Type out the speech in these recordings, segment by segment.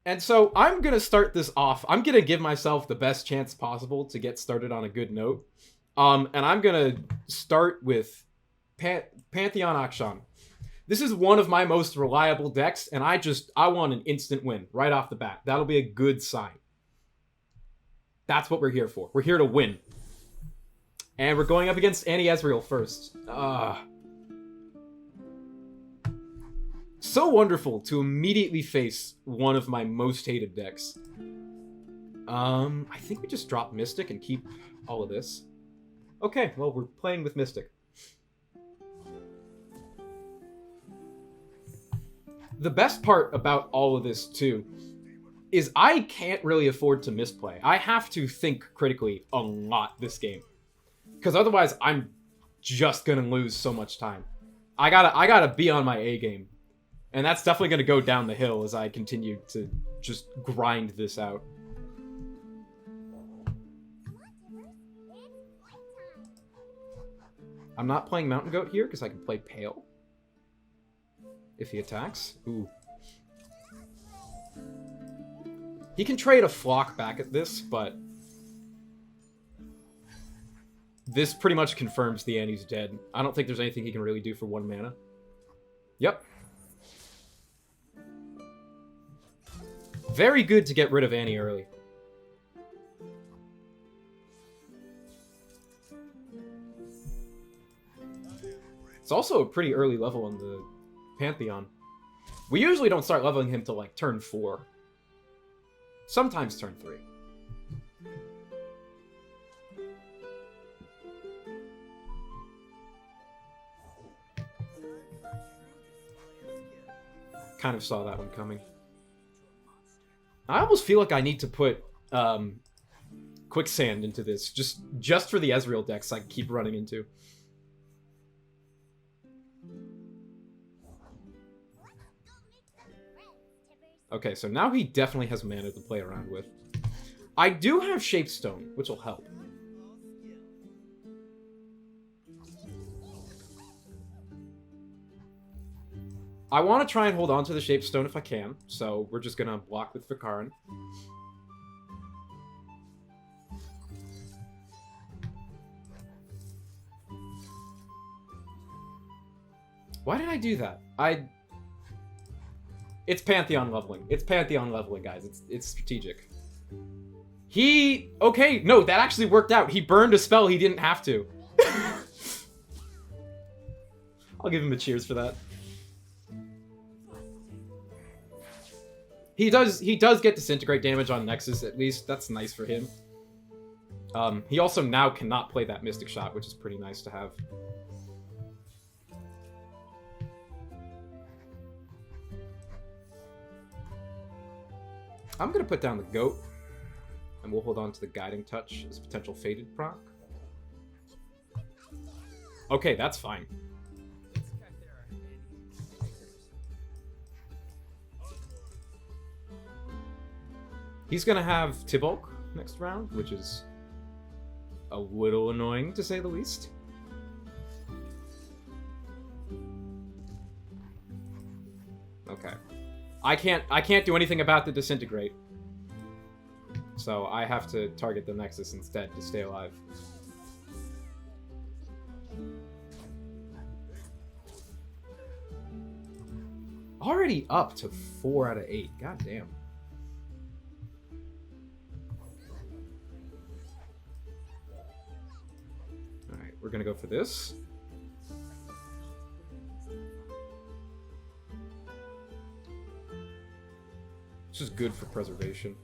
And so I'm going to start this off. I'm going to give myself the best chance possible to get started on a good note. And I'm going to start with Pantheon Akshan. This is one of my most reliable decks, and I want an instant win right off the bat. That'll be a good sign. That's what we're here for. We're here to win. And we're going up against Annie Ezreal first. So wonderful to immediately face one of my most hated decks. I think we just drop Mystic and keep all of this. Okay, well, we're playing with Mystic. The best part about all of this, too, is I can't really afford to misplay. I have to think critically a lot this game. Because otherwise, I'm just gonna lose so much time. I gotta be on my A game. And that's definitely gonna go down the hill as I continue to just grind this out. I'm not playing Mountain Goat here because I can play Pale. If he attacks. Ooh. He can trade a Flock back at this, but this pretty much confirms the Annie's dead. I don't think there's anything he can really do for 1 mana. Yep. Very good to get rid of Annie early. It's also a pretty early level on the Pantheon. We usually don't start leveling him till like turn 4. Sometimes turn 3. Kind of saw that one coming. I almost feel like I need to put Quicksand into this, just for the Ezreal decks I keep running into. Okay, so now he definitely has mana to play around with. I do have Shapestone, which will help. I want to try and hold on to the Shapestone if I can, so we're just going to block with Vikaran. Why did I do that? It's Pantheon leveling. It's Pantheon leveling, guys. It's strategic. Okay, no, that actually worked out. He burned a spell he didn't have to. I'll give him a cheers for that. He does get disintegrate damage on Nexus, at least. That's nice for him. He also now cannot play that Mystic Shot, which is pretty nice to have. I'm going to put down the Goat, and we'll hold on to the Guiding Touch as potential Faded proc. Okay, that's fine. He's going to have Tibulk next round, which is a little annoying, to say the least. Okay. I can't do anything about the Disintegrate. So I have to target the Nexus instead to stay alive. Already up to 4 out of 8. God damn. Alright, we're gonna go for this. This is good for preservation.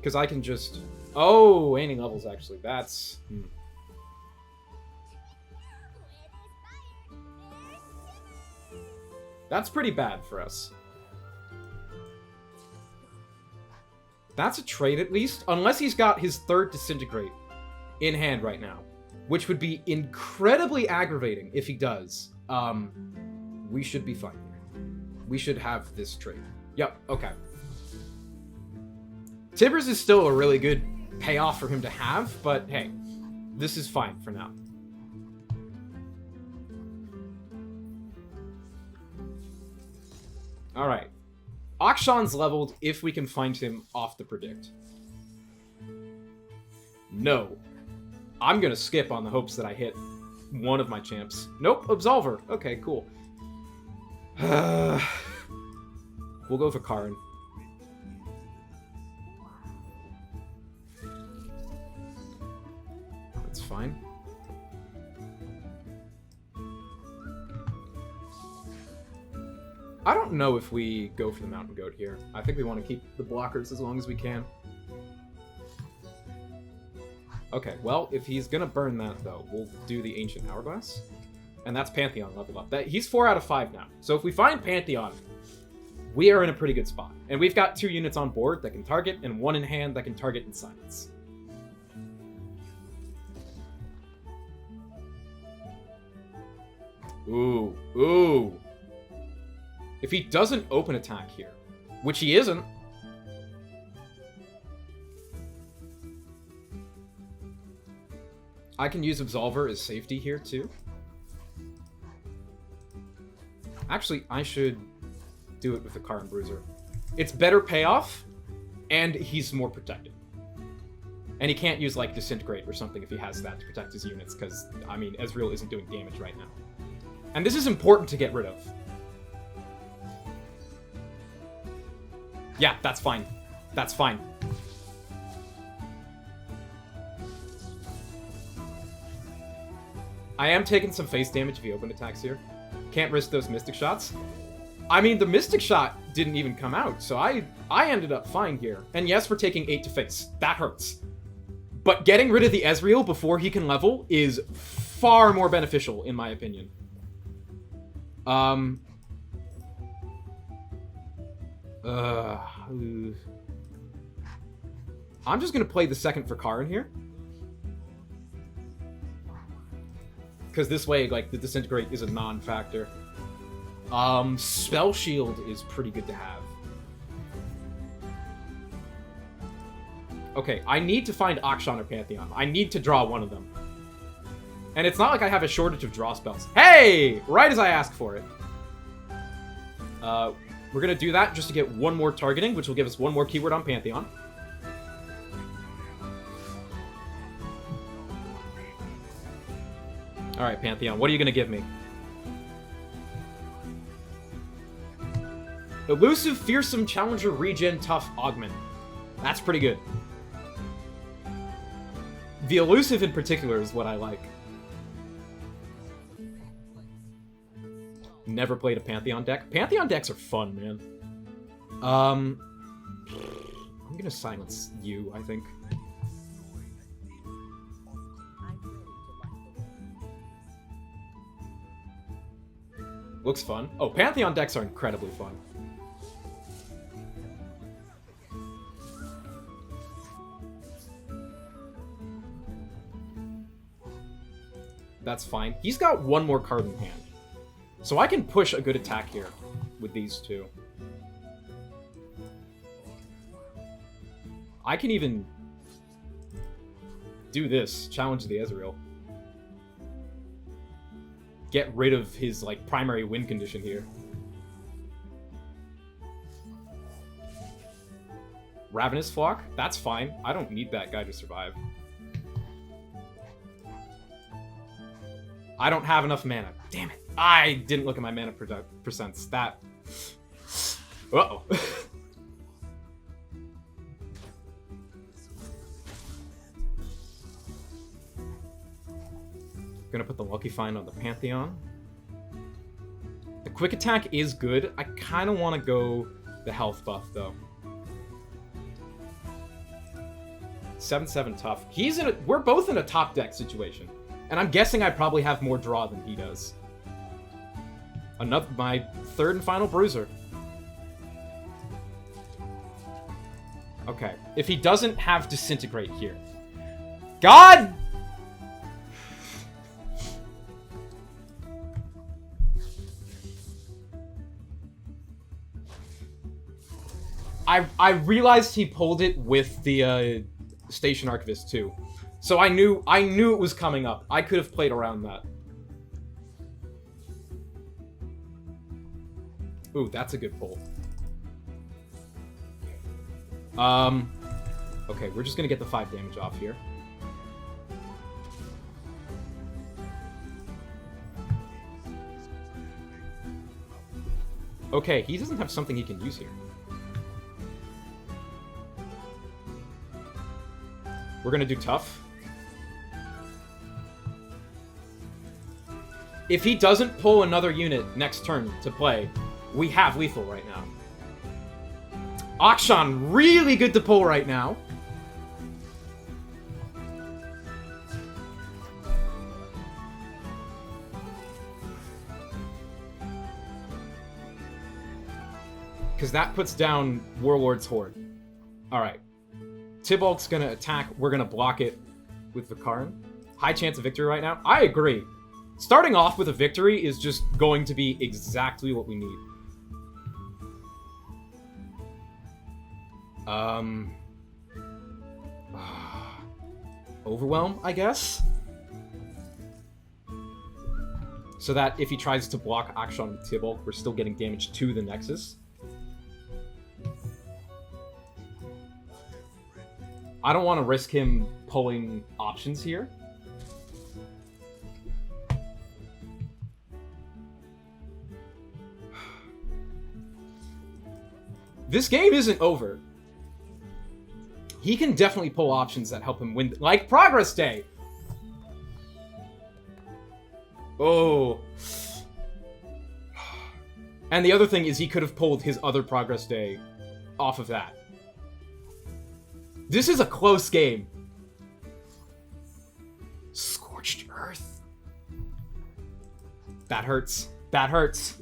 Because I can just... Oh, waning levels, actually. That's... That's pretty bad for us. That's a trade, at least. Unless he's got his 3rd Disintegrate in hand right now. Which would be incredibly aggravating if he does. We should be fine. We should have this trade. Yep, okay. Tibbers is still a really good payoff for him to have, but hey, this is fine for now. Alright. Akshan's leveled if we can find him off the predict. No. I'm gonna skip on the hopes that I hit one of my champs. Nope, Absolver. Okay, cool. We'll go for Karin. That's fine. I don't know if we go for the Mountain Goat here. I think we want to keep the blockers as long as we can. Okay, well, if he's gonna burn that, though, we'll do the Ancient Hourglass. And that's Pantheon leveled up. He's 4 out of 5 now. So if we find Pantheon, we are in a pretty good spot. And we've got 2 units on board that can target, and 1 in hand that can target in silence. Ooh, ooh. If he doesn't open attack here, which he isn't, I can use Absolver as safety here, too. Actually, I should do it with the Karin Bruiser. It's better payoff, and he's more protected. And he can't use, like, Disintegrate or something if he has that to protect his units, because, I mean, Ezreal isn't doing damage right now. And this is important to get rid of. Yeah, that's fine. That's fine. I am taking some face damage if he open attacks here. Can't risk those Mystic Shots. I mean, the Mystic Shot didn't even come out, so I ended up fine here. And yes, we're taking 8 to face. That hurts. But getting rid of the Ezreal before he can level is far more beneficial, in my opinion. I'm just gonna play the second for Karin here. Because this way, like, the Disintegrate is a non-factor. Spell Shield is pretty good to have. Okay, I need to find Akshan or Pantheon. I need to draw one of them. And it's not like I have a shortage of draw spells. Hey! Right as I asked for it. We're gonna do that just to get one more targeting, which will give us one more keyword on Pantheon. Alright, Pantheon, what are you gonna give me? Elusive, Fearsome, Challenger, Regen, Tough, Augment. That's pretty good. The Elusive in particular is what I like. Never played a Pantheon deck. Pantheon decks are fun, man. I'm gonna silence you, I think. Looks fun. Oh, Pantheon decks are incredibly fun. That's fine. He's got one more card in hand. So I can push a good attack here with these two. I can even do this, challenge the Ezreal. Get rid of his, like, primary win condition here. Ravenous Flock? That's fine. I don't need that guy to survive. I don't have enough mana. Damn it. I didn't look at my mana percents. That... Uh-oh. Gonna put the Lucky Find on the Pantheon. The quick attack is good. I kind of want to go the health buff, though. 7/7 tough. He's in a... We're both in a top deck situation. And I'm guessing I probably have more draw than he does. My third and final Bruiser. Okay. If he doesn't have Disintegrate here. God! I realized he pulled it with the Station Archivist too. So I knew it was coming up. I could have played around that. Ooh, that's a good pull. Okay, we're just gonna get the 5 damage off here. Okay, he doesn't have something he can use here. We're gonna do tough. If he doesn't pull another unit next turn to play, we have lethal right now. Akshan, really good to pull right now. Because that puts down Warlord's Hoard. Alright. Tybalt's gonna attack. We're gonna block it with Vikarin. High chance of victory right now. I agree. Starting off with a victory is just going to be exactly what we need. Overwhelm, I guess? So that if he tries to block Akshan with Tybalt, we're still getting damage to the Nexus. I don't want to risk him pulling options here. This game isn't over. He can definitely pull options that help him win, like Progress Day. Oh. And the other thing is he could have pulled his other Progress Day off of that. This is a close game. Scorched Earth. That hurts. That hurts.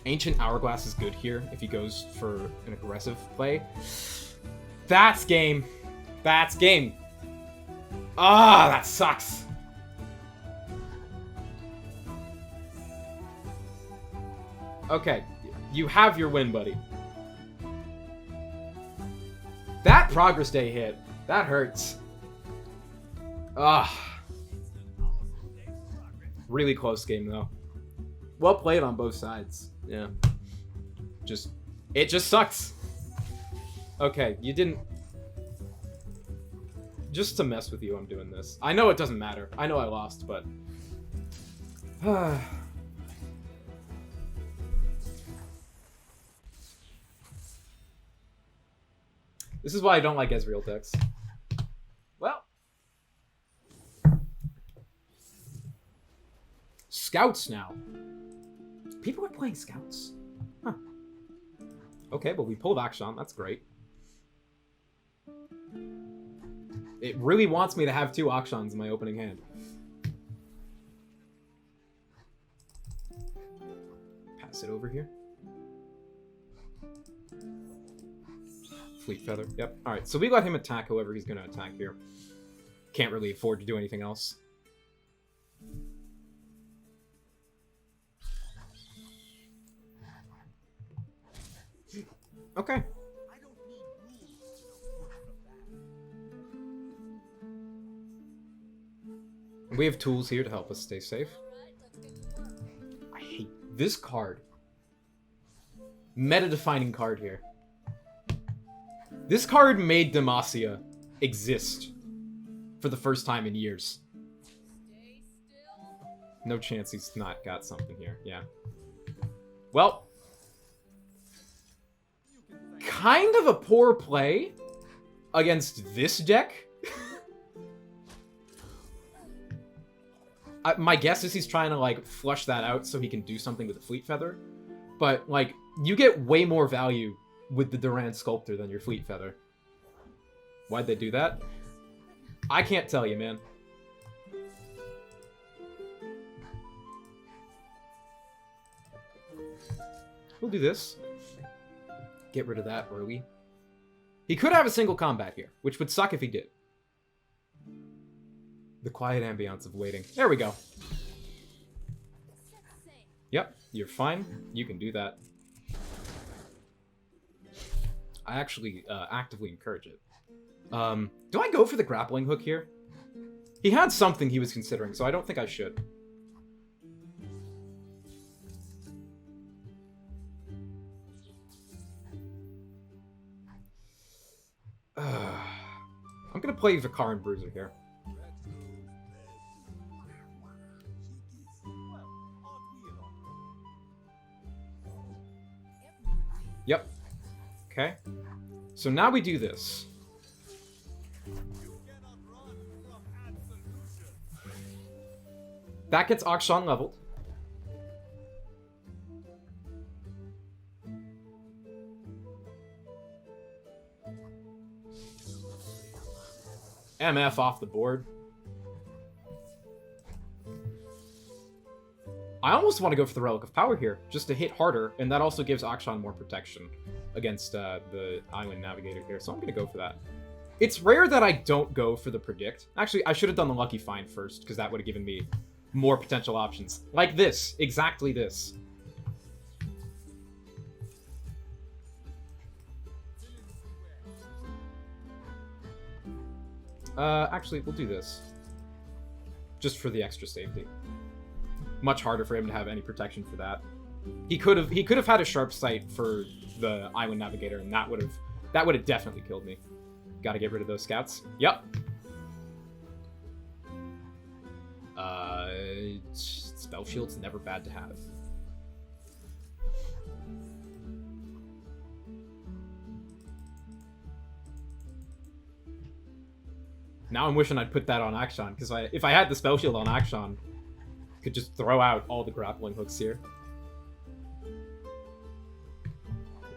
Ancient Hourglass is good here if he goes for an aggressive play. That's game. That's game. Ah, that sucks. Okay, you have your win, buddy. That Progress Day hit. That hurts. Ah. Really close game, though. Well played on both sides. Yeah. It just sucks. Okay, you didn't... Just to mess with you, I'm doing this. I know it doesn't matter. I know I lost, but... This is why I don't like Ezreal decks. Well. Scouts now. People are playing Scouts. Huh. Okay, but we pulled Akshan. That's great. It really wants me to have 2 Akshans in my opening hand. Pass it over here. Fleet Feather. Yep. Alright, so we let him attack whoever he's going to attack here. Can't really afford to do anything else. Okay. We have tools here to help us stay safe. I hate this card. Meta-defining card here. This card made Demacia exist for the first time in years. No chance he's not got something here. Yeah. Well. Kind of a poor play against this deck. My guess is he's trying to, like, flush that out so he can do something with the Fleet Feather. But, like, you get way more value with the Durand Sculptor than your Fleet Feather. Why'd they do that? I can't tell you, man. We'll do this. Get rid of that early. He could have a single combat here, which would suck if he did. The quiet ambiance of waiting. There we go. Yep, you're fine. You can do that. I actually actively encourage it. Do I go for the grappling hook here? He had something he was considering, so I don't think I should. I'm gonna play Vicar and Bruiser here. Yep. Okay. So now we do this. That gets Akshan leveled. MF off the board. I almost want to go for the Relic of Power here, just to hit harder, and that also gives Akshan more protection against the Island Navigator here, so I'm going to go for that. It's rare that I don't go for the Predict. Actually, I should have done the Lucky Find first, because that would have given me more potential options. Like this. Exactly this. Actually, we'll do this. Just for the extra safety. Much harder for him to have any protection for that. He could have had a sharp sight for the Island Navigator, and that would have definitely killed me. Gotta get rid of those scouts. Yep. Spell Shield's never bad to have. Now I'm wishing I'd put that on Akshan, because if I had the Spell Shield on Akshan, I could just throw out all the grappling hooks here.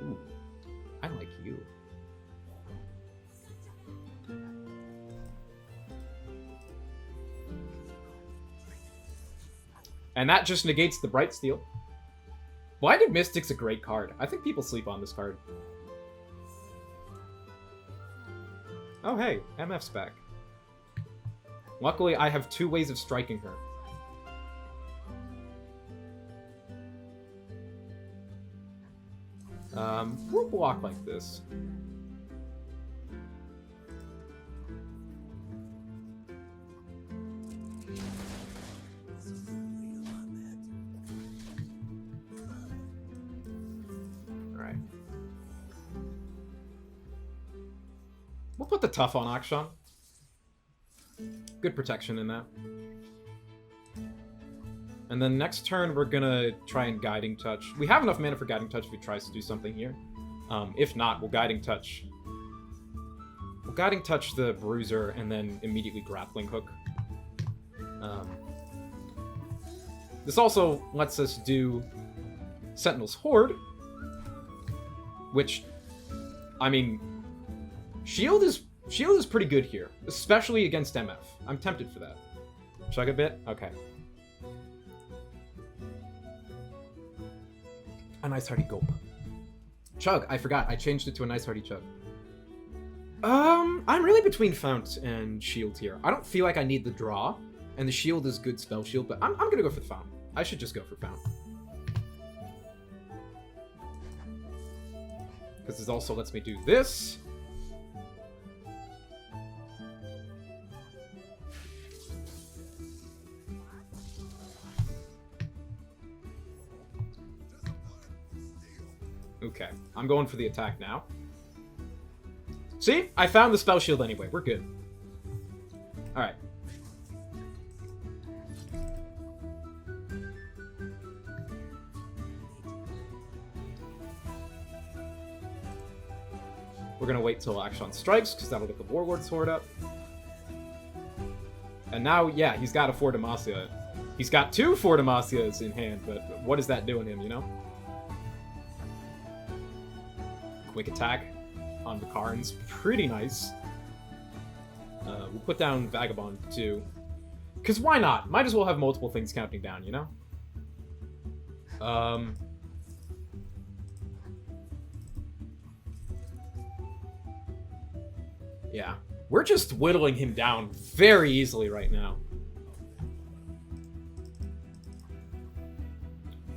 Ooh, I like you. And that just negates the Bright Steel. Blinded Mystic's a great card. I think people sleep on this card. Oh hey, MF's back. Luckily, I have 2 ways of striking her. We'll block like this. Alright. We'll put the tough on Akshan. Good protection in that. And then next turn, we're gonna try and Guiding Touch. We have enough mana for Guiding Touch if he tries to do something here. If not, we'll Guiding Touch. We'll Guiding Touch the Bruiser and then immediately Grappling Hook. This also lets us do Sentinel's Hoard, which, I mean, Shield is pretty good here, especially against MF. I'm tempted for that. Chug a bit? Okay. A nice hearty gulp. Chug, I forgot. I changed it to a nice hearty chug. I'm really between Fount and Shield here. I don't feel like I need the draw, and the Shield is good spell shield, but I'm gonna go for the Fount. I should just go for Fount. Because this also lets me do this. Okay, I'm going for the attack now. See? I found the spell shield anyway. We're good. Alright. We're gonna wait till Akshan strikes, because that'll get the Warlord's Sword up. And now, yeah, he's got a 4 Demacia. He's got 2 4 Demacias in hand, but what is that doing him, you know? Quick attack on the Karn's pretty nice. We'll put down Vagabond too. Because why not? Might as well have multiple things counting down, you know? Yeah. We're just whittling him down very easily right now.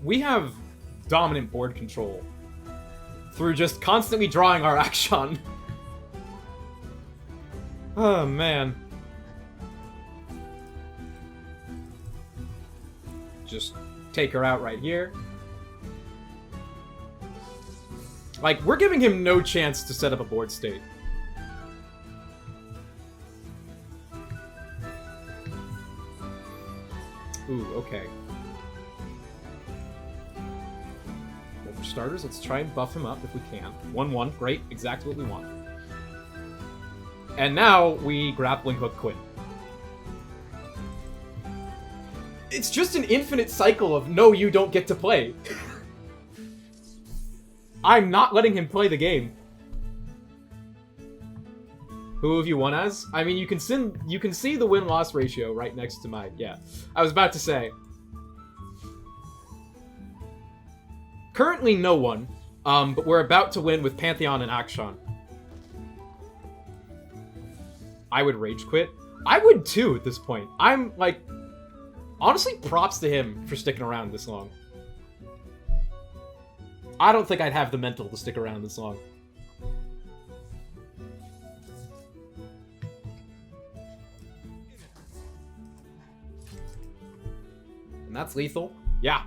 We have dominant board control through just constantly drawing our Akshan. Oh, man. Just take her out right here. Like, we're giving him no chance to set up a board state. Ooh, okay. Well, for starters, let's try and buff him up if we can. 1-1, great, exactly what we want. And now we grappling hook Quinn. It's just an infinite cycle of no, you don't get to play. I'm not letting him play the game. Who have you won as? I mean, you can see the win-loss ratio right next to mine. Yeah, I was about to say. Currently, no one. But we're about to win with Pantheon and Akshan. I would rage quit. I would too at this point. I'm like, honestly, props to him for sticking around this long. I don't think I'd have the mental to stick around this long. And that's lethal. Yeah.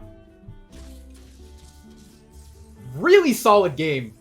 Really solid game.